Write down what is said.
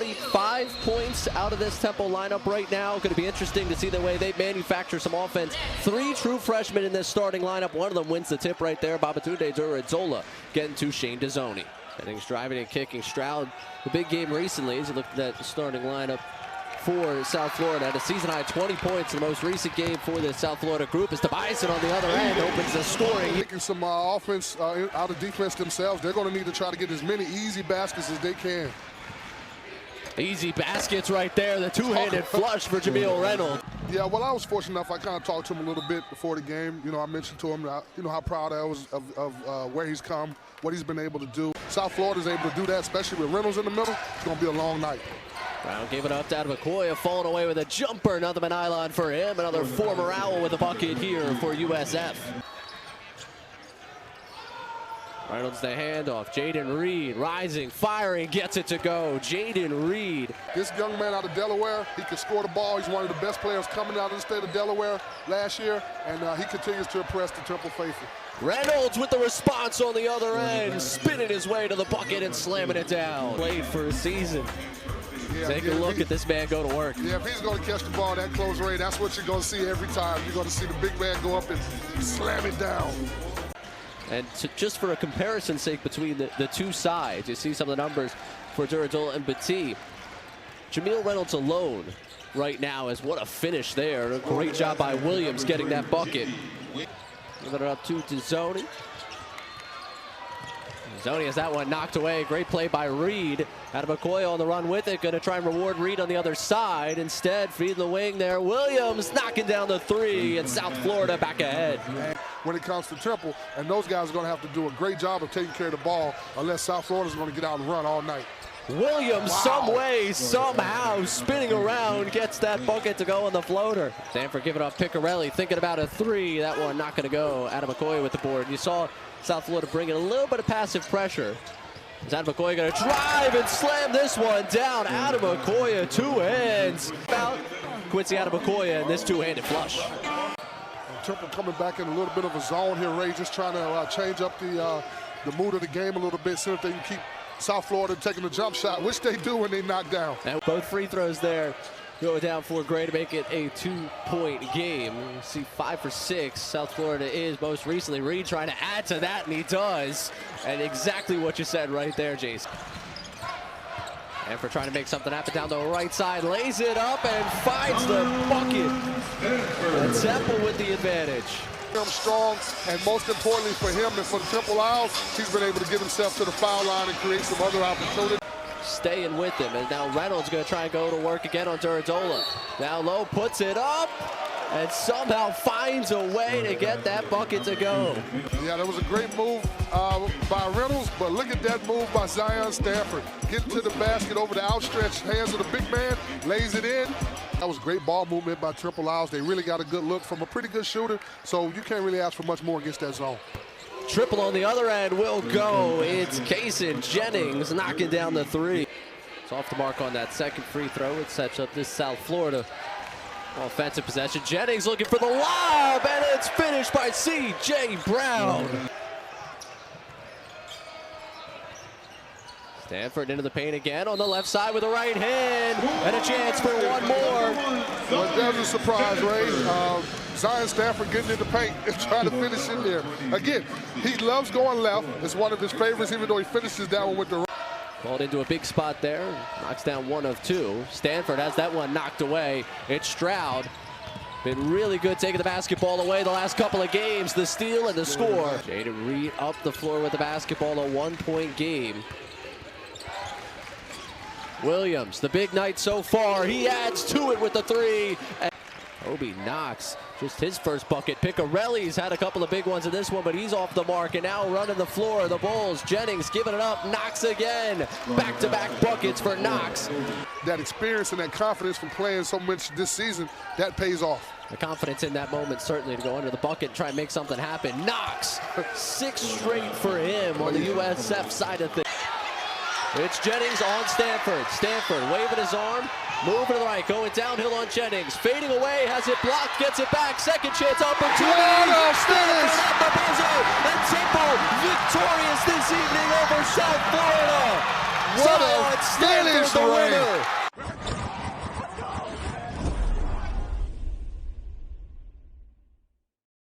only 5 points out of this Temple lineup right now. Going to be interesting to see the way they manufacture some offense. 3 true freshmen in this starting lineup. One of them wins the tip right there. Babatunde Dura-Adzola getting to Shane Dezonie. Jennings driving and kicking. Stroud, the big game recently, as you looked at the starting lineup for South Florida. At a season-high 20 points in the most recent game for the South Florida group. As Tobiasen on the other end opens the scoring. Taking some offense out of defense themselves. They're going to need to try to get as many easy baskets as they can. Easy baskets right there. The two-handed flush for Jamille Reynolds. Yeah, well, I was fortunate enough. I kind of talked to him a little bit before the game. You know, I mentioned to him, how proud I was of where he's come, what he's been able to do. South Florida's able to do that, especially with Reynolds in the middle. It's going to be a long night. Brown gave it up to Adebakoya, falling away with a jumper. Nothing but nylon for him. Another former Owl with a bucket here for USF. Reynolds the handoff. Jaden Reed rising, firing, gets it to go. Jaden Reed. This young man out of Delaware, he can score the ball. He's one of the best players coming out of the state of Delaware last year, and he continues to impress the Temple faithful. Reynolds with the response on the other end, spinning his way to the bucket and slamming it down. Played for a season. Yeah, Take a look at this man go to work. Yeah, if he's going to catch the ball that close range, that's what you're going to see every time. You're going to see the big man go up and slam it down. And just for a comparison's sake between the two sides, you see some of the numbers for Dura-Adzola and Battie. Jamille Reynolds alone right now is what a finish there. A great job by Williams getting that bucket. Give it up to Dezonie. Dezonie has that one knocked away. Great play by Reed. Adebakoya on the run with it. Going to try and reward Reed on the other side. Instead, feeding the wing there. Williams knocking down the 3, and South Florida back ahead. When it comes to Temple, and those guys are going to have to do a great job of taking care of the ball unless South Florida's going to get out and run all night. Williams, some way, somehow, spinning around, gets that bucket to go on the floater. Stanford giving off Piccarelli, thinking about a 3. That one not going to go. Adebakoya with the board. You saw South Florida bring in a little bit of passive pressure. Is Adebakoya going to drive and slam this one down? Adebakoya, 2 hands. Out Quincy Adebakoya in this two-handed flush. Temple coming back in a little bit of a zone here, Ray, just trying to change up the mood of the game a little bit, see if they can keep South Florida taking the jump shot, which they do when they knock down. And both free throws there go down for Gray to make it a 2-point game. You see 5 for 6. South Florida is most recently. Reed trying to add to that, and he does. And exactly what you said right there, Jason. And for trying to make something happen down the right side, lays it up and finds the bucket. And Temple with the advantage. Strong, and most importantly for him and for the Temple Owls, he's been able to get himself to the foul line and create some other opportunities. Staying with him, and now Reynolds going to try and go to work again on Dura-Adzola. Now Lowe puts it up and somehow finds a way to get that bucket to go. Yeah, that was a great move by Reynolds, but look at that move by Zion Stanford. Getting to the basket over the outstretched hands of the big man, lays it in. That was great ball movement by Temple Owls. They really got a good look from a pretty good shooter, so you can't really ask for much more against that zone. Triple on the other end will go. It's Kaysen Jennings knocking down the 3. It's off the mark on that second free throw. It sets up this South Florida offensive possession. Jennings looking for the lob, and it's finished by C.J. Brown. Stanford into the paint again on the left side with a right hand, and a chance for one more. Well, there's a surprise, Ray. Zion Stanford getting in the paint and trying to finish in there. Again, he loves going left. It's one of his favorites, even though he finishes that one with the right. Called into a big spot there, knocks down 1 of 2. Stanford has that one knocked away. It's Stroud. Been really good taking the basketball away the last couple of games. The steal and the score. Jaden Reed up the floor with the basketball, a 1-point game. Williams, the big night so far. He adds to it with the 3. Obi Knox, just his first bucket. Piccarelli's had a couple of big ones in this one, but he's off the mark and now running the floor. The Bulls, Jennings giving it up. Knox again. Back-to-back buckets for Knox. That experience and that confidence from playing so much this season, that pays off. The confidence in that moment certainly to go under the bucket and try and make something happen. Knox, 6 straight for him on the USF side of things. It's Jennings on Stanford. Stanford waving his arm, moving to the right, going downhill on Jennings. Fading away, has it blocked, gets it back. Second chance opportunity. Stanford at the buzzer. And Temple victorious this evening over South Florida. What a Stanford Finish the Ray. winner.